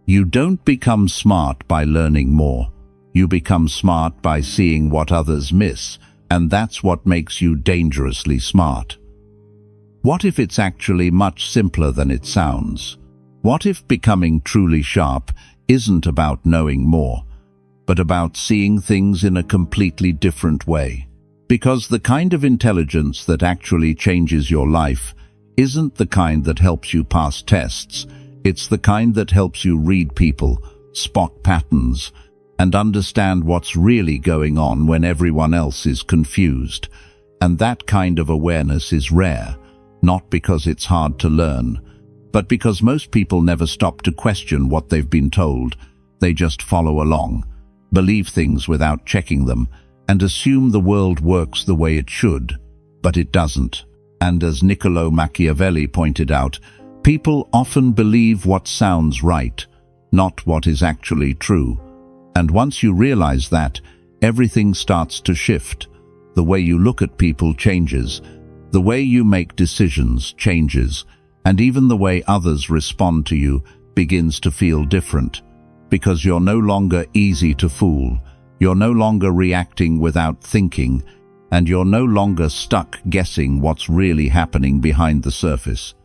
You don't become smart by learning more. You become smart by seeing what others miss, and that's what makes you dangerously smart. What if it's actually much simpler than it sounds? What if becoming truly sharp isn't about knowing more, but about seeing things in a completely different way? Because the kind of intelligence that actually changes your life isn't the kind that helps you pass tests. It's the kind that helps you read people, spot patterns, and understand what's really going on when everyone else is confused. And that kind of awareness is rare, not because it's hard to learn, but because most people never stop to question what they've been told. They just follow along, believe things without checking them, and assume the world works the way it should, but it doesn't. And as Niccolò Machiavelli pointed out, people often believe what sounds right, not what is actually true. And once you realize that, everything starts to shift. The way you look at people changes, the way you make decisions changes, and even the way others respond to you begins to feel different. Because you're no longer easy to fool, you're no longer reacting without thinking, and you're no longer stuck guessing what's really happening behind the surface.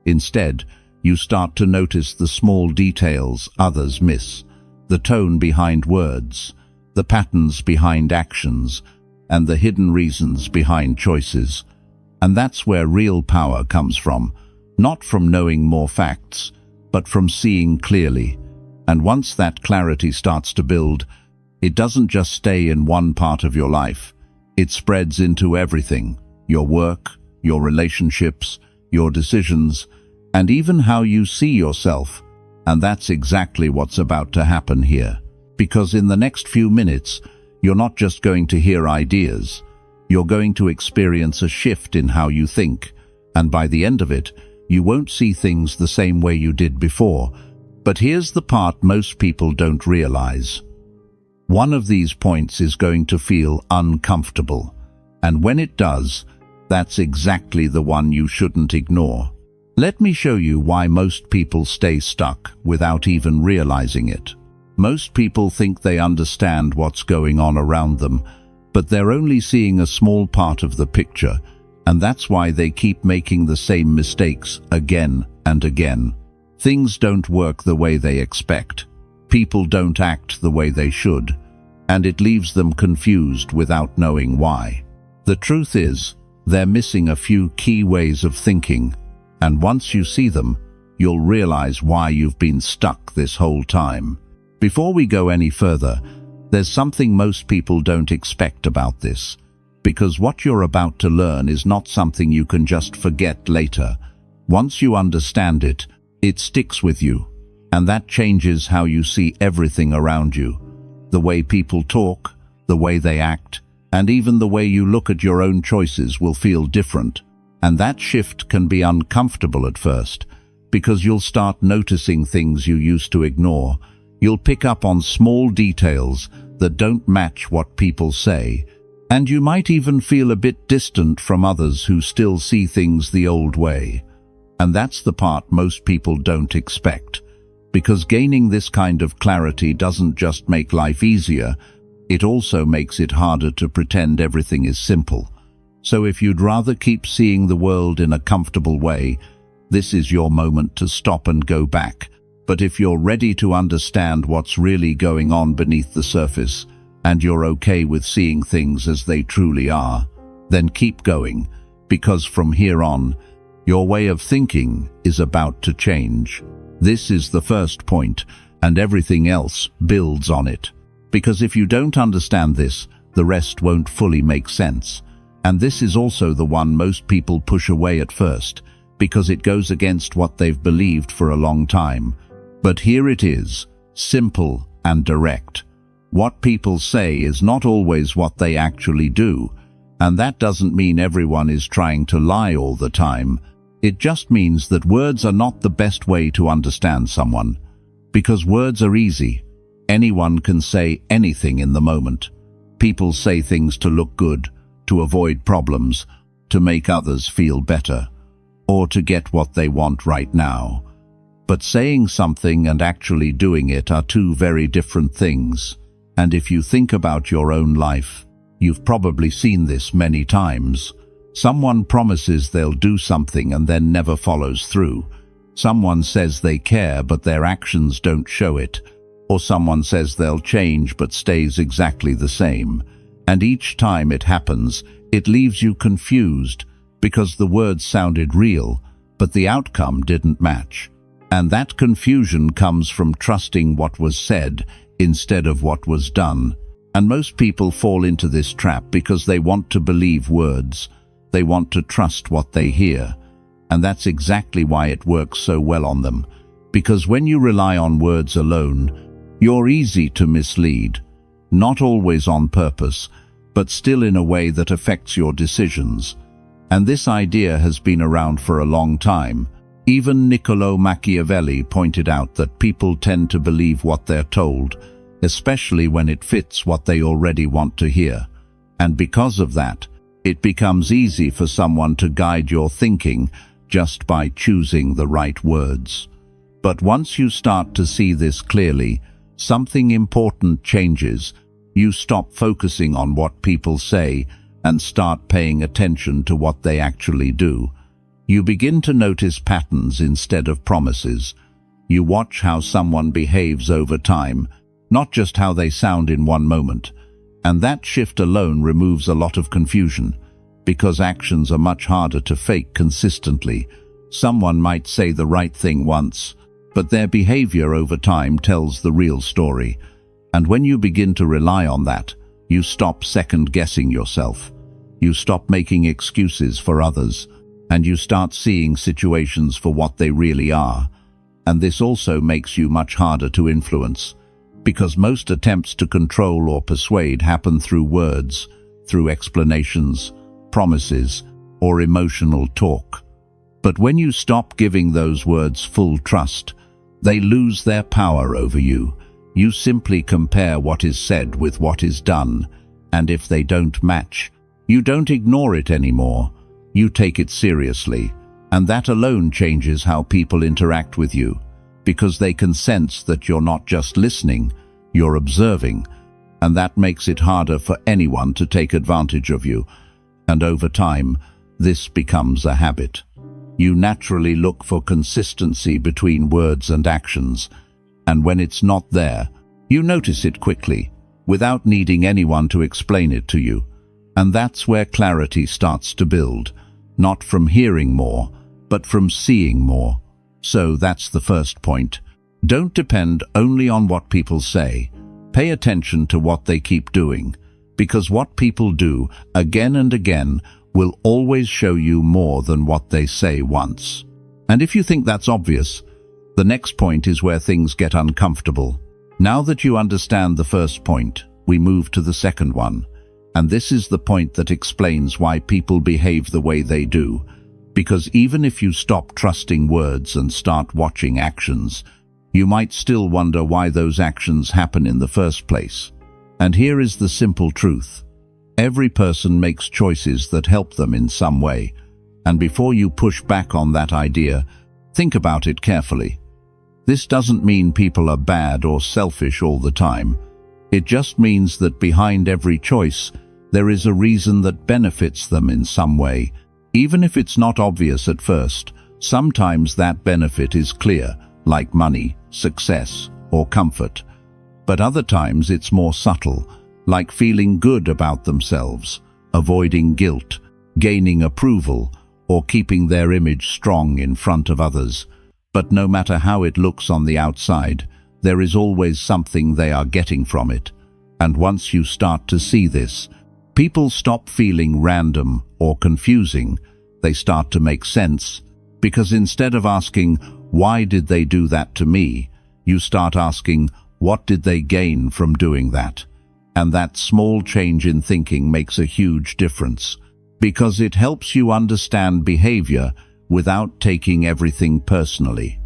Instead, you start to notice the small details others miss, the tone behind words, the patterns behind actions, and the hidden reasons behind choices. And that's where real power comes from, not from knowing more facts, but from seeing clearly. And once that clarity starts to build, it doesn't just stay in one part of your life. It spreads into everything: your work, your relationships, your decisions, and even how you see yourself. And that's exactly what's about to happen here. Because in the next few minutes, you're not just going to hear ideas, you're going to experience a shift in how you think. And by the end of it, you won't see things the same way you did before. But here's the part most people don't realize. One of these points is going to feel uncomfortable. And when it does, that's exactly the one you shouldn't ignore. Let me show you why most people stay stuck without even realizing it. Most people think they understand what's going on around them, but they're only seeing a small part of the picture, and that's why they keep making the same mistakes again and again. Things don't work the way they expect. People don't act the way they should, and it leaves them confused without knowing why. The truth is, they're missing a few key ways of thinking, and once you see them, you'll realize why you've been stuck this whole time. Before we go any further, there's something most people don't expect about this, because what you're about to learn is not something you can just forget later. Once you understand it, it sticks with you, and that changes how you see everything around you. The way people talk, the way they act, and even the way you look at your own choices will feel different. And that shift can be uncomfortable at first, because you'll start noticing things you used to ignore. You'll pick up on small details that don't match what people say, and you might even feel a bit distant from others who still see things the old way. And that's the part most people don't expect, because gaining this kind of clarity doesn't just make life easier, it also makes it harder to pretend everything is simple. So if you'd rather keep seeing the world in a comfortable way, this is your moment to stop and go back. But if you're ready to understand what's really going on beneath the surface, and you're okay with seeing things as they truly are, then keep going, because from here on, your way of thinking is about to change. This is the first point, and everything else builds on it. Because if you don't understand this, the rest won't fully make sense. And this is also the one most people push away at first, because it goes against what they've believed for a long time. But here it is, simple and direct. What people say is not always what they actually do, and that doesn't mean everyone is trying to lie all the time. It just means that words are not the best way to understand someone. Because words are easy. Anyone can say anything in the moment. People say things to look good, to avoid problems, to make others feel better, or to get what they want right now. But saying something and actually doing it are two very different things. And if you think about your own life, you've probably seen this many times. Someone promises they'll do something and then never follows through. Someone says they care but their actions don't show it. Or someone says they'll change but stays exactly the same. And each time it happens, it leaves you confused because the words sounded real, but the outcome didn't match. And that confusion comes from trusting what was said instead of what was done. And most people fall into this trap because they want to believe words. They want to trust what they hear. And that's exactly why it works so well on them. Because when you rely on words alone, you're easy to mislead. Not always on purpose, but still in a way that affects your decisions. And this idea has been around for a long time. Even Niccolò Machiavelli pointed out that people tend to believe what they're told, especially when it fits what they already want to hear. And because of that, it becomes easy for someone to guide your thinking just by choosing the right words. But once you start to see this clearly, something important changes. You stop focusing on what people say and start paying attention to what they actually do. You begin to notice patterns instead of promises. You watch how someone behaves over time, not just how they sound in one moment. And that shift alone removes a lot of confusion, because actions are much harder to fake consistently. Someone might say the right thing once, but their behavior over time tells the real story. And when you begin to rely on that, you stop second-guessing yourself. You stop making excuses for others, and you start seeing situations for what they really are. And this also makes you much harder to influence, because most attempts to control or persuade happen through words, through explanations, promises, or emotional talk. But when you stop giving those words full trust, they lose their power over you. You simply compare what is said with what is done, and if they don't match, you don't ignore it anymore. You take it seriously, and that alone changes how people interact with you, because they can sense that you're not just listening, you're observing, and that makes it harder for anyone to take advantage of you. And over time, this becomes a habit. You naturally look for consistency between words and actions, and when it's not there, you notice it quickly, without needing anyone to explain it to you. And that's where clarity starts to build, not from hearing more, but from seeing more. So that's the first point. Don't depend only on what people say. Pay attention to what they keep doing, because what people do again and again will always show you more than what they say once. And if you think that's obvious, the next point is where things get uncomfortable. Now that you understand the first point, we move to the second one. And this is the point that explains why people behave the way they do. Because even if you stop trusting words and start watching actions, you might still wonder why those actions happen in the first place. And here is the simple truth. Every person makes choices that help them in some way. And before you push back on that idea, think about it carefully. This doesn't mean people are bad or selfish all the time. It just means that behind every choice, there is a reason that benefits them in some way. Even if it's not obvious at first, sometimes that benefit is clear, like money, success, or comfort. But other times it's more subtle, like feeling good about themselves, avoiding guilt, gaining approval, or keeping their image strong in front of others. But no matter how it looks on the outside, there is always something they are getting from it. And once you start to see this, people stop feeling random or confusing. They start to make sense, because instead of asking, "Why did they do that to me?" you start asking, "What did they gain from doing that?" And that small change in thinking makes a huge difference, because it helps you understand behavior without taking everything personally.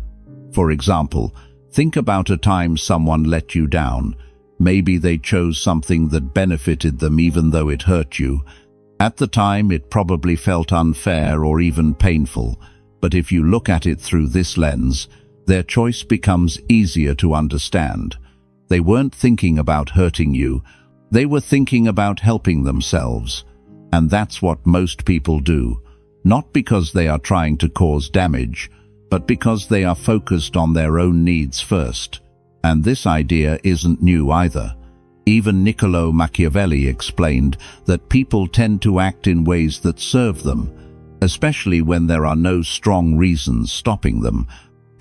For example, think about a time someone let you down. Maybe they chose something that benefited them even though it hurt you. At the time, it probably felt unfair or even painful. But if you look at it through this lens, their choice becomes easier to understand. They weren't thinking about hurting you, they were thinking about helping themselves. And that's what most people do, not because they are trying to cause damage, but because they are focused on their own needs first. And this idea isn't new either. Even Niccolò Machiavelli explained that people tend to act in ways that serve them, especially when there are no strong reasons stopping them.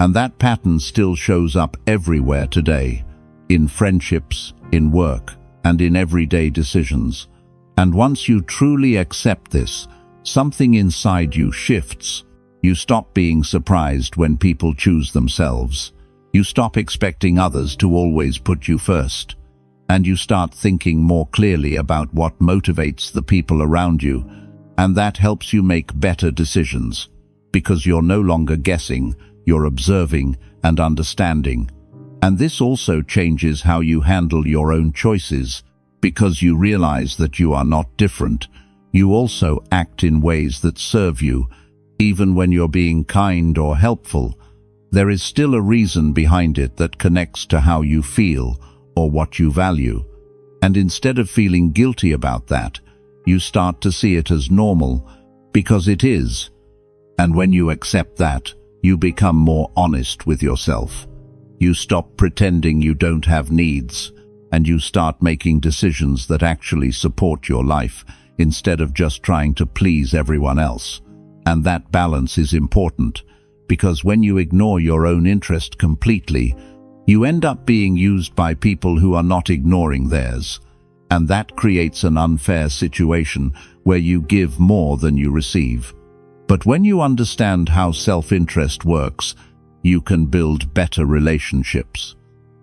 And that pattern still shows up everywhere today, in friendships, in work, and in everyday decisions. And once you truly accept this, something inside you shifts. You stop being surprised when people choose themselves. You stop expecting others to always put you first. And you start thinking more clearly about what motivates the people around you. And that helps you make better decisions, because you're no longer guessing, you're observing and understanding. And this also changes how you handle your own choices, because you realize that you are not different. You also act in ways that serve you. Even when you're being kind or helpful, there is still a reason behind it that connects to how you feel or what you value. And instead of feeling guilty about that, you start to see it as normal, because it is. And when you accept that, you become more honest with yourself. You stop pretending you don't have needs, and you start making decisions that actually support your life, instead of just trying to please everyone else. And that balance is important, because when you ignore your own interest completely, you end up being used by people who are not ignoring theirs. And that creates an unfair situation where you give more than you receive. But when you understand how self-interest works, you can build better relationships.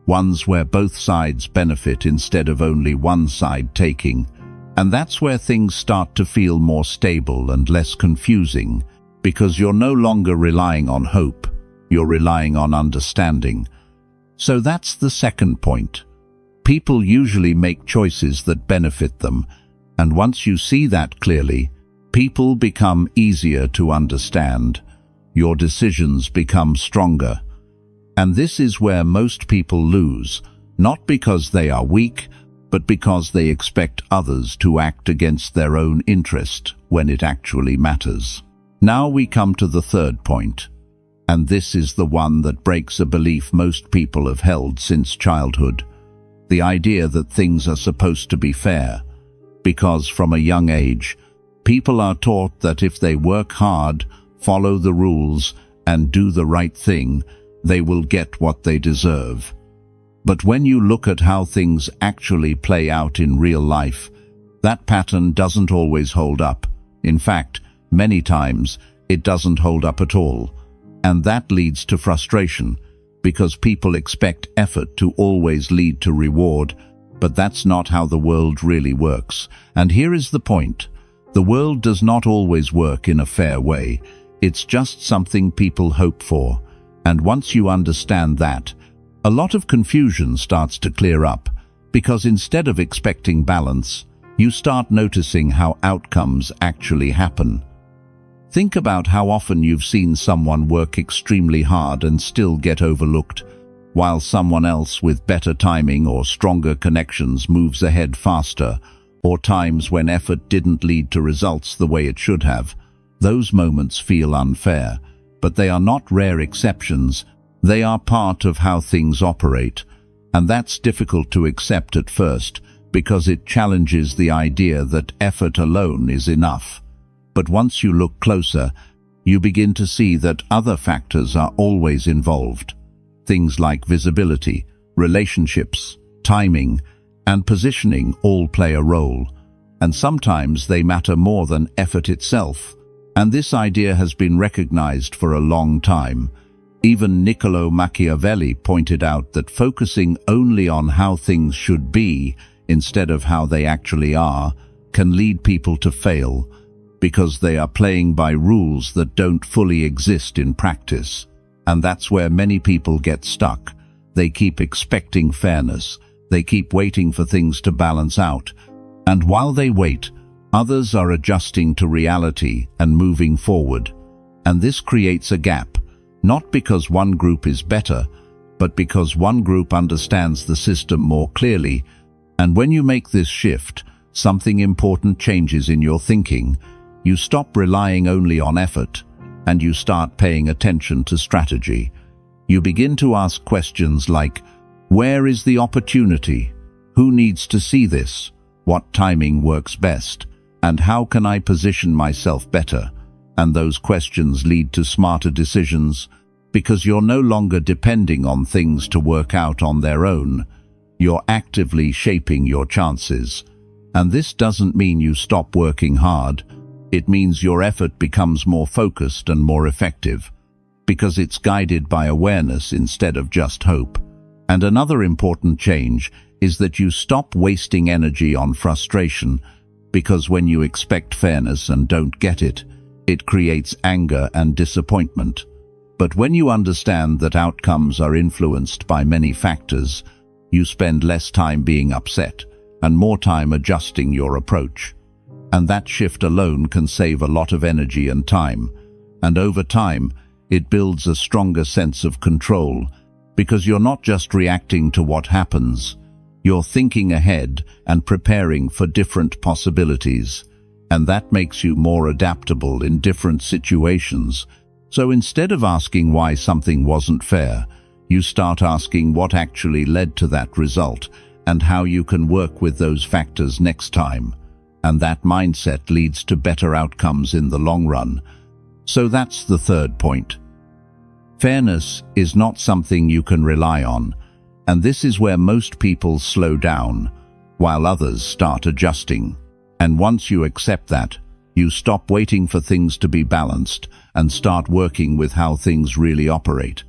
Ones where both sides benefit instead of only one side taking. And that's where things start to feel more stable and less confusing, because you're no longer relying on hope, you're relying on understanding. So that's the second point. People usually make choices that benefit them, and once you see that clearly, people become easier to understand. Your decisions become stronger. And this is where most people lose, not because they are weak, but because they expect others to act against their own interest when it actually matters. Now we come to the third point, and this is the one that breaks a belief most people have held since childhood. The idea that things are supposed to be fair, because from a young age, people are taught that if they work hard, follow the rules, and do the right thing, they will get what they deserve. But when you look at how things actually play out in real life, that pattern doesn't always hold up. In fact, many times, it doesn't hold up at all. And that leads to frustration, because people expect effort to always lead to reward, but that's not how the world really works. And here is the point. The world does not always work in a fair way. It's just something people hope for. And once you understand that, a lot of confusion starts to clear up, because instead of expecting balance, you start noticing how outcomes actually happen. Think about how often you've seen someone work extremely hard and still get overlooked, while someone else with better timing or stronger connections moves ahead faster, or times when effort didn't lead to results the way it should have. Those moments feel unfair, but they are not rare exceptions. They are part of how things operate, and that's difficult to accept at first, because it challenges the idea that effort alone is enough. But once you look closer, you begin to see that other factors are always involved. Things like visibility, relationships, timing, and positioning all play a role, and sometimes they matter more than effort itself. And this idea has been recognized for a long time. Even Niccolò Machiavelli pointed out that focusing only on how things should be instead of how they actually are can lead people to fail, because they are playing by rules that don't fully exist in practice. And that's where many people get stuck. They keep expecting fairness. They keep waiting for things to balance out. And while they wait, others are adjusting to reality and moving forward. And this creates a gap, not because one group is better, but because one group understands the system more clearly. And when you make this shift, something important changes in your thinking. You stop relying only on effort, and you start paying attention to strategy. You begin to ask questions like, where is the opportunity? Who needs to see this? What timing works best? And how can I position myself better? And those questions lead to smarter decisions, because you're no longer depending on things to work out on their own. You're actively shaping your chances. And this doesn't mean you stop working hard. It means your effort becomes more focused and more effective, because it's guided by awareness instead of just hope. And another important change is that you stop wasting energy on frustration, because when you expect fairness and don't get it, it creates anger and disappointment. But when you understand that outcomes are influenced by many factors, you spend less time being upset and more time adjusting your approach. And that shift alone can save a lot of energy and time. And over time, it builds a stronger sense of control, because you're not just reacting to what happens, you're thinking ahead and preparing for different possibilities. And that makes you more adaptable in different situations. So instead of asking why something wasn't fair, you start asking what actually led to that result and how you can work with those factors next time. And that mindset leads to better outcomes in the long run. So that's the third point. Fairness is not something you can rely on, and this is where most people slow down, while others start adjusting. And once you accept that, you stop waiting for things to be balanced and start working with how things really operate.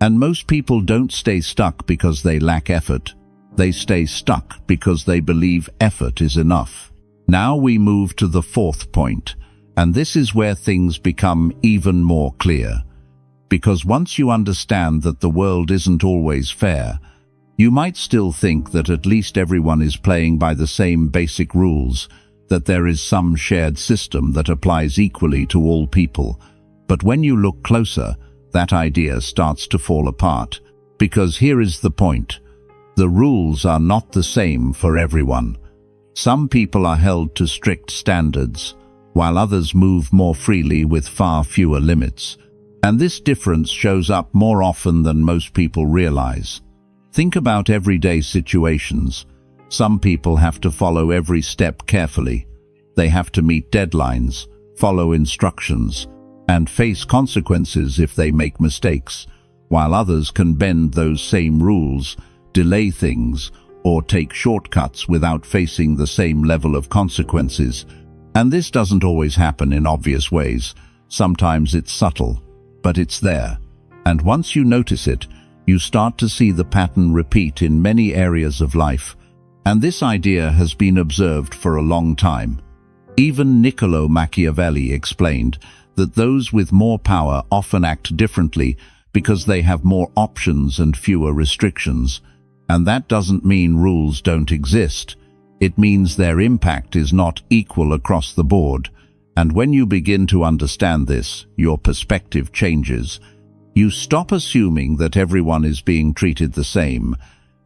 And most people don't stay stuck because they lack effort. They stay stuck because they believe effort is enough. Now we move to the fourth point, and this is where things become even more clear. Because once you understand that the world isn't always fair, you might still think that at least everyone is playing by the same basic rules, that there is some shared system that applies equally to all people. But when you look closer, that idea starts to fall apart. Because here is the point. The rules are not the same for everyone. Some people are held to strict standards, while others move more freely with far fewer limits. And this difference shows up more often than most people realize. Think about everyday situations. Some people have to follow every step carefully. They have to meet deadlines, follow instructions, and face consequences if they make mistakes, while others can bend those same rules, delay things, or take shortcuts without facing the same level of consequences. And this doesn't always happen in obvious ways. Sometimes it's subtle, but it's there. And once you notice it, you start to see the pattern repeat in many areas of life. And this idea has been observed for a long time. Even Niccolò Machiavelli explained that those with more power often act differently because they have more options and fewer restrictions. And that doesn't mean rules don't exist. It means their impact is not equal across the board. And when you begin to understand this, your perspective changes. You stop assuming that everyone is being treated the same,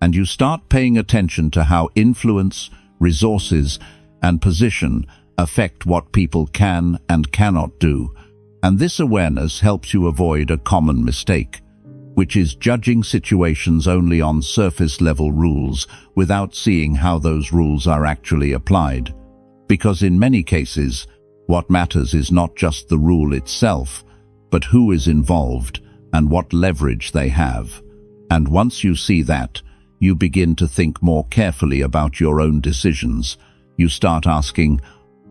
and you start paying attention to how influence, resources, and position affect what people can and cannot do. And this awareness helps you avoid a common mistake, which is judging situations only on surface-level rules without seeing how those rules are actually applied. Because in many cases, what matters is not just the rule itself, but who is involved and what leverage they have. And once you see that, you begin to think more carefully about your own decisions. You start asking,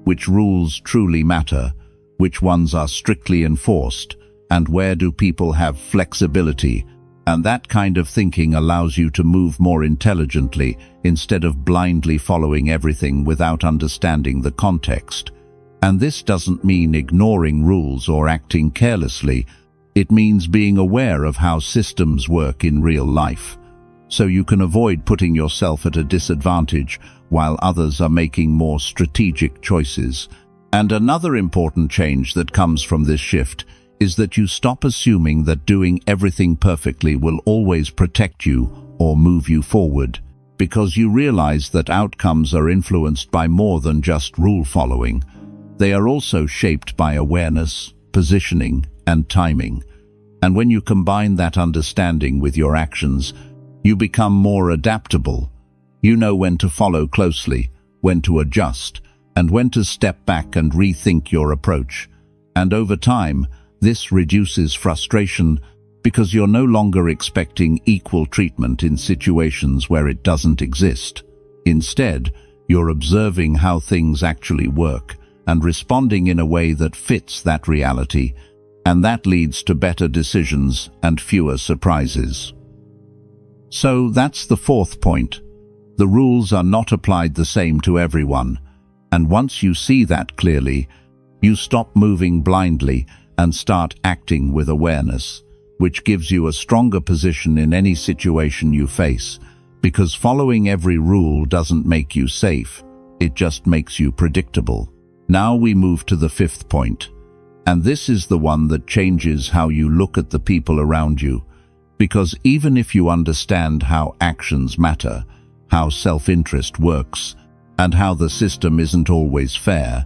which rules truly matter, which ones are strictly enforced, and where do people have flexibility? And that kind of thinking allows you to move more intelligently instead of blindly following everything without understanding the context. And this doesn't mean ignoring rules or acting carelessly. It means being aware of how systems work in real life, so you can avoid putting yourself at a disadvantage while others are making more strategic choices. And another important change that comes from this shift is that you stop assuming that doing everything perfectly will always protect you or move you forward, because you realize that outcomes are influenced by more than just rule following. They are also shaped by awareness, positioning, and timing. And when you combine that understanding with your actions, you become more adaptable. You know when to follow closely, when to adjust, and when to step back and rethink your approach. And over time, this reduces frustration because you're no longer expecting equal treatment in situations where it doesn't exist. Instead, you're observing how things actually work and responding in a way that fits that reality, and that leads to better decisions and fewer surprises. So that's the fourth point. The rules are not applied the same to everyone, and once you see that clearly, you stop moving blindly and start acting with awareness, which gives you a stronger position in any situation you face, because following every rule doesn't make you safe, it just makes you predictable. Now we move to the fifth point, and this is the one that changes how you look at the people around you, because even if you understand how actions matter, how self-interest works, and how the system isn't always fair,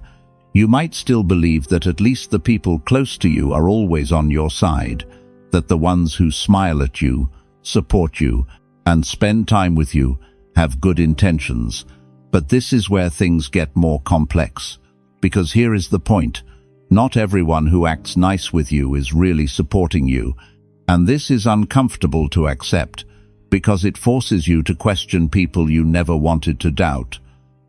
you might still believe that at least the people close to you are always on your side, that the ones who smile at you, support you, and spend time with you have good intentions. But this is where things get more complex, because here is the point. Not everyone who acts nice with you is really supporting you, and this is uncomfortable to accept, because it forces you to question people you never wanted to doubt.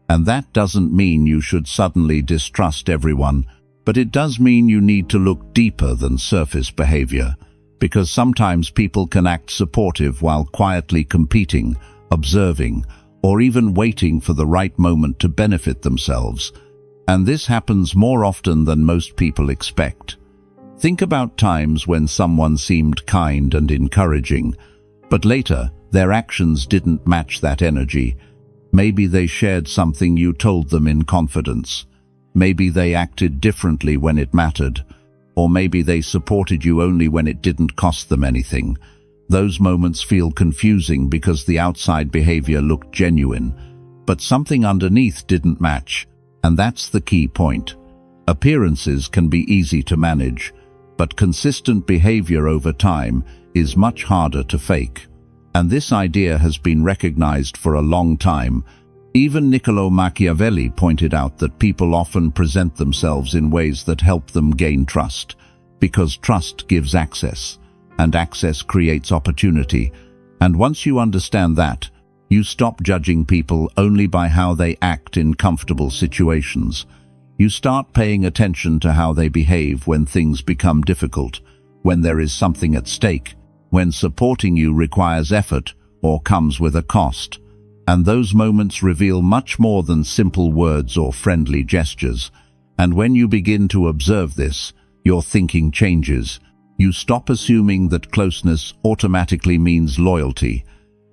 And that doesn't mean you should suddenly distrust everyone, but it does mean you need to look deeper than surface behavior, because sometimes people can act supportive while quietly competing, observing, or even waiting for the right moment to benefit themselves. And this happens more often than most people expect. Think about times when someone seemed kind and encouraging, but later their actions didn't match that energy. Maybe they shared something you told them in confidence. Maybe they acted differently when it mattered. Or maybe they supported you only when it didn't cost them anything. Those moments feel confusing because the outside behavior looked genuine, but something underneath didn't match, and that's the key point. Appearances can be easy to manage, but consistent behavior over time is much harder to fake. And this idea has been recognized for a long time. Even Niccolò Machiavelli pointed out that people often present themselves in ways that help them gain trust, because trust gives access, and access creates opportunity. And once you understand that, you stop judging people only by how they act in comfortable situations. You start paying attention to how they behave when things become difficult, when there is something at stake, when supporting you requires effort or comes with a cost. And those moments reveal much more than simple words or friendly gestures. And when you begin to observe this, your thinking changes. You stop assuming that closeness automatically means loyalty,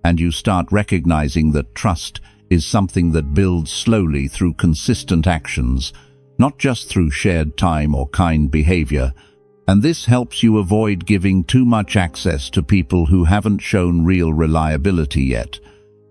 and you start recognizing that trust is something that builds slowly through consistent actions, not just through shared time or kind behavior. And this helps you avoid giving too much access to people who haven't shown real reliability yet.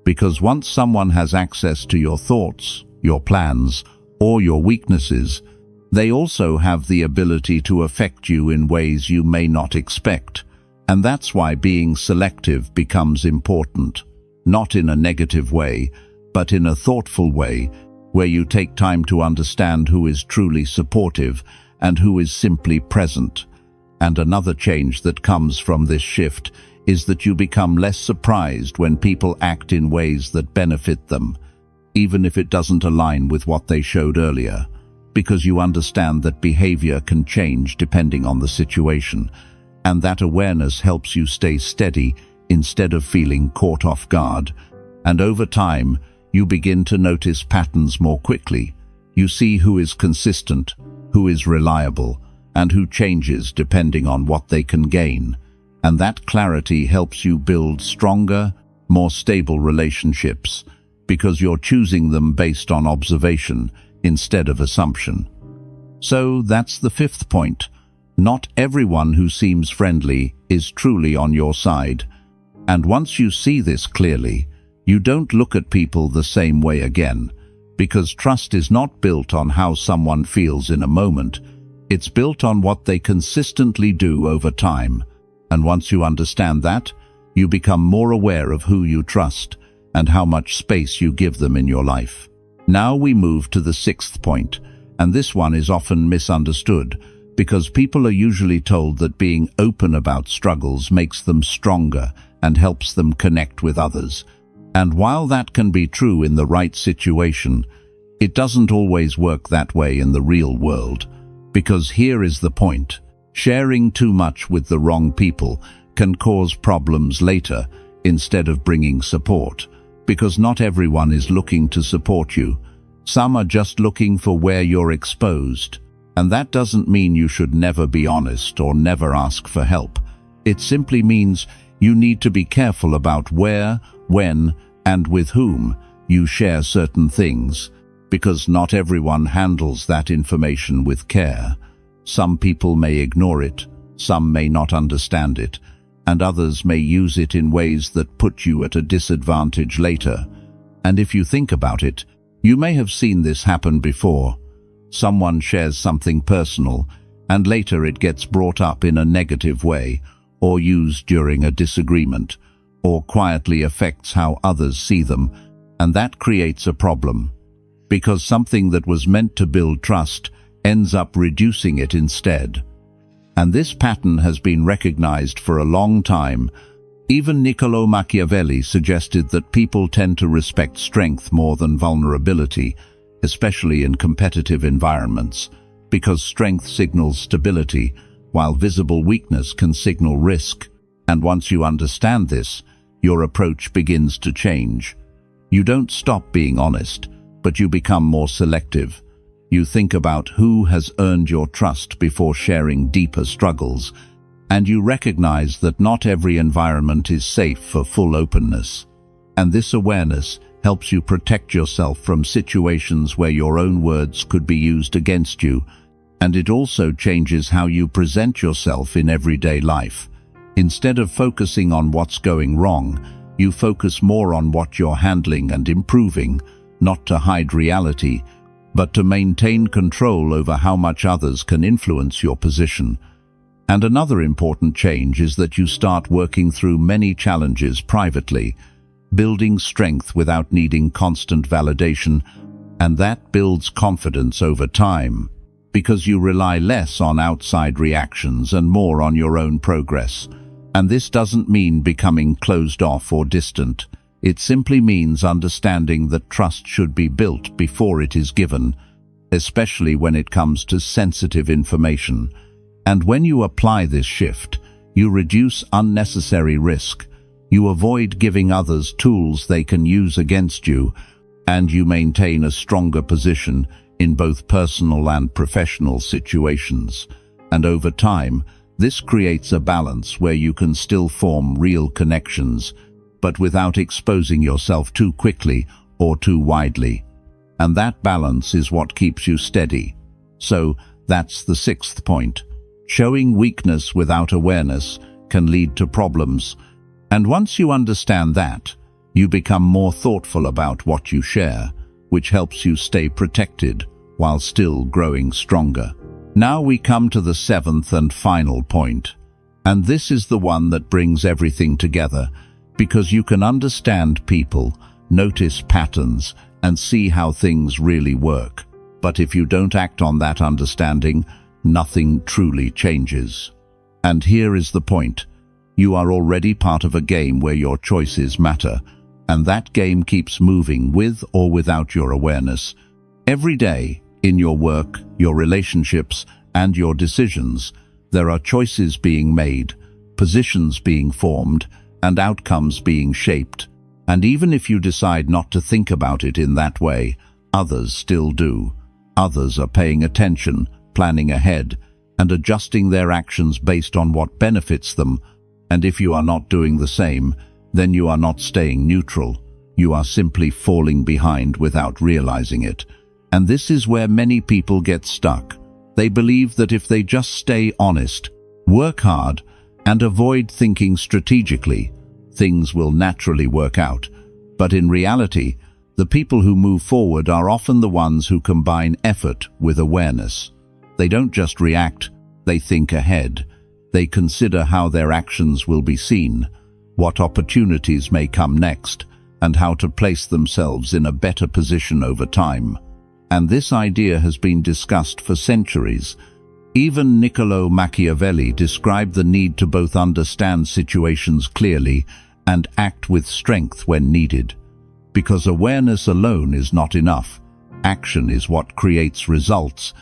Because once someone has access to your thoughts, your plans, or your weaknesses, they also have the ability to affect you in ways you may not expect. And that's why being selective becomes important, not in a negative way, but in a thoughtful way, where you take time to understand who is truly supportive and who is simply present. And another change that comes from this shift is that you become less surprised when people act in ways that benefit them, even if it doesn't align with what they showed earlier, because you understand that behavior can change depending on the situation, and that awareness helps you stay steady instead of feeling caught off guard. And over time, you begin to notice patterns more quickly. You see who is consistent, who is reliable, and who changes depending on what they can gain. And that clarity helps you build stronger, more stable relationships, because you're choosing them based on observation instead of assumption. So that's the fifth point. Not everyone who seems friendly is truly on your side. And once you see this clearly, you don't look at people the same way again, because trust is not built on how someone feels in a moment. It's built on what they consistently do over time. And once you understand that, you become more aware of who you trust and how much space you give them in your life. Now we move to the sixth point, and this one is often misunderstood, because people are usually told that being open about struggles makes them stronger and helps them connect with others. And while that can be true in the right situation, it doesn't always work that way in the real world. Because here is the point: sharing too much with the wrong people can cause problems later instead of bringing support. Because not everyone is looking to support you. Some are just looking for where you're exposed. And that doesn't mean you should never be honest or never ask for help. It simply means you need to be careful about where, when, and with whom you share certain things, because not everyone handles that information with care. Some people may ignore it, some may not understand it, and others may use it in ways that put you at a disadvantage later. And if you think about it, you may have seen this happen before. Someone shares something personal, and later it gets brought up in a negative way, or used during a disagreement, or quietly affects how others see them, and that creates a problem. Because something that was meant to build trust ends up reducing it instead. And this pattern has been recognized for a long time. Even Niccolò Machiavelli suggested that people tend to respect strength more than vulnerability, especially in competitive environments, because strength signals stability, while visible weakness can signal risk. And once you understand this, your approach begins to change. You don't stop being honest, but you become more selective. You think about who has earned your trust before sharing deeper struggles, and you recognize that not every environment is safe for full openness. And this awareness helps you protect yourself from situations where your own words could be used against you, and it also changes how you present yourself in everyday life. Instead of focusing on what's going wrong, you focus more on what you're handling and improving, not to hide reality, but to maintain control over how much others can influence your position. And another important change is that you start working through many challenges privately, building strength without needing constant validation, and that builds confidence over time, because you rely less on outside reactions and more on your own progress. And this doesn't mean becoming closed off or distant. It simply means understanding that trust should be built before it is given, especially when it comes to sensitive information. And when you apply this shift, you reduce unnecessary risk. You avoid giving others tools they can use against you, and you maintain a stronger position in both personal and professional situations. And over time, this creates a balance where you can still form real connections, but without exposing yourself too quickly or too widely. And that balance is what keeps you steady. So that's the sixth point. Showing weakness without awareness can lead to problems. And once you understand that, you become more thoughtful about what you share, which helps you stay protected while still growing stronger. Now we come to the seventh and final point. And this is the one that brings everything together, because you can understand people, notice patterns, and see how things really work. But if you don't act on that understanding, nothing truly changes. And here is the point. You are already part of a game where your choices matter, and that game keeps moving with or without your awareness. Every day, in your work, your relationships, and your decisions, there are choices being made, positions being formed, and outcomes being shaped. And even if you decide not to think about it in that way, others still do. Others are paying attention, planning ahead, and adjusting their actions based on what benefits them. And if you are not doing the same, then you are not staying neutral. You are simply falling behind without realizing it. And this is where many people get stuck. They believe that if they just stay honest, work hard, and avoid thinking strategically, things will naturally work out. But in reality, the people who move forward are often the ones who combine effort with awareness. They don't just react, they think ahead. They consider how their actions will be seen, what opportunities may come next, and how to place themselves in a better position over time. And this idea has been discussed for centuries. Even Niccolò Machiavelli described the need to both understand situations clearly and act with strength when needed. Because awareness alone is not enough. Action is what creates results.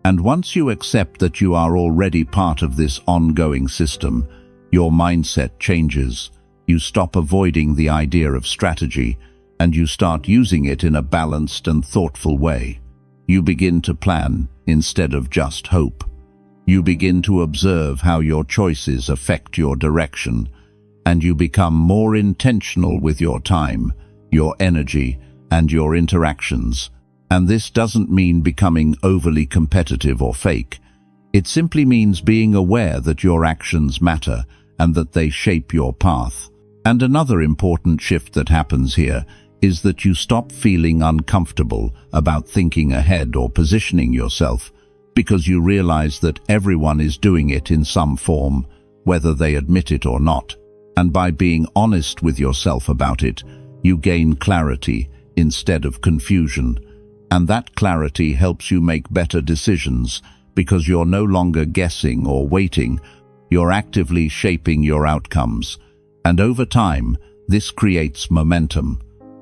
And once you accept that you are already part of this ongoing system, your mindset changes. You stop avoiding the idea of strategy, and you start using it in a balanced and thoughtful way. You begin to plan instead of just hope. You begin to observe how your choices affect your direction, and you become more intentional with your time, your energy, and your interactions. And this doesn't mean becoming overly competitive or fake. It simply means being aware that your actions matter and that they shape your path. And another important shift that happens here is that you stop feeling uncomfortable about thinking ahead or positioning yourself, because you realize that everyone is doing it in some form, whether they admit it or not. And by being honest with yourself about it, you gain clarity instead of confusion. And that clarity helps you make better decisions, because you're no longer guessing or waiting. You're actively shaping your outcomes. And over time, this creates momentum.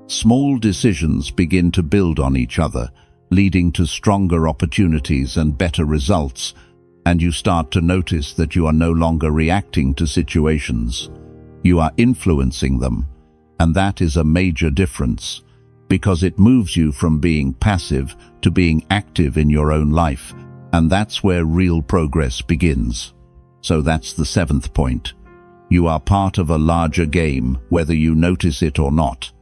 Small decisions begin to build on each other, leading to stronger opportunities and better results. And you start to notice that you are no longer reacting to situations. You are influencing them. And that is a major difference, because it moves you from being passive to being active in your own life. And that's where real progress begins. So that's the 7th point. You are part of a larger game, whether you notice it or not.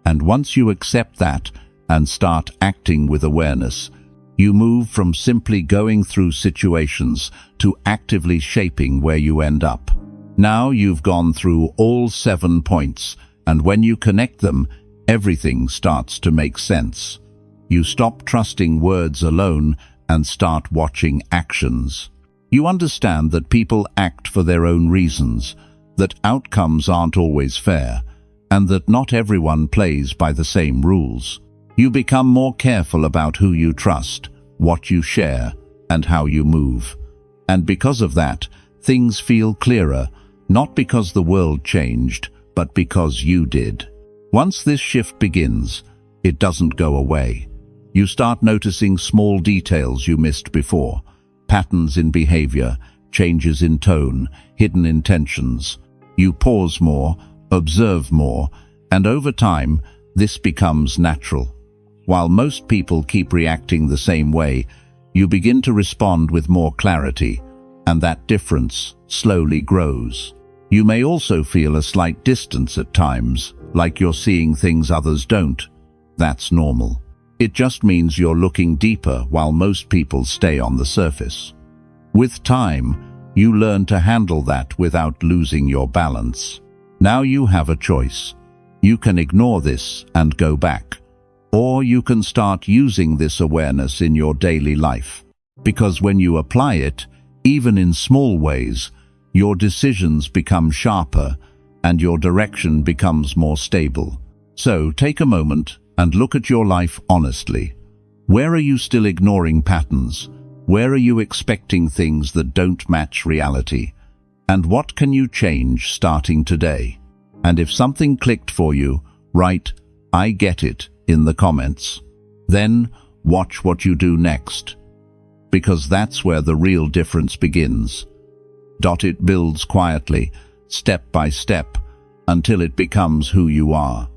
And once you accept that and start acting with awareness, you move from simply going through situations to actively shaping where you end up. Now you've gone through all 7 points, and when you connect them, everything starts to make sense. You stop trusting words alone and start watching actions. You understand that people act for their own reasons, that outcomes aren't always fair, and that not everyone plays by the same rules. You become more careful about who you trust, what you share, and how you move. And because of that, things feel clearer, not because the world changed, but because you did. Once this shift begins, it doesn't go away. You start noticing small details you missed before, patterns in behavior, changes in tone, hidden intentions. You pause more, observe more, and over time, this becomes natural. While most people keep reacting the same way, you begin to respond with more clarity, and that difference slowly grows. You may also feel a slight distance at times, like you're seeing things others don't. That's normal. It just means you're looking deeper while most people stay on the surface. With time, you learn to handle that without losing your balance. Now you have a choice. You can ignore this and go back, or you can start using this awareness in your daily life. Because when you apply it, even in small ways, your decisions become sharper and your direction becomes more stable. So take a moment and look at your life honestly. Where are you still ignoring patterns? Where are you expecting things that don't match reality? And what can you change starting today? And if something clicked for you, write, "I get it," in the comments. Then watch what you do next, because that's where the real difference begins. It builds quietly, step by step, until it becomes who you are.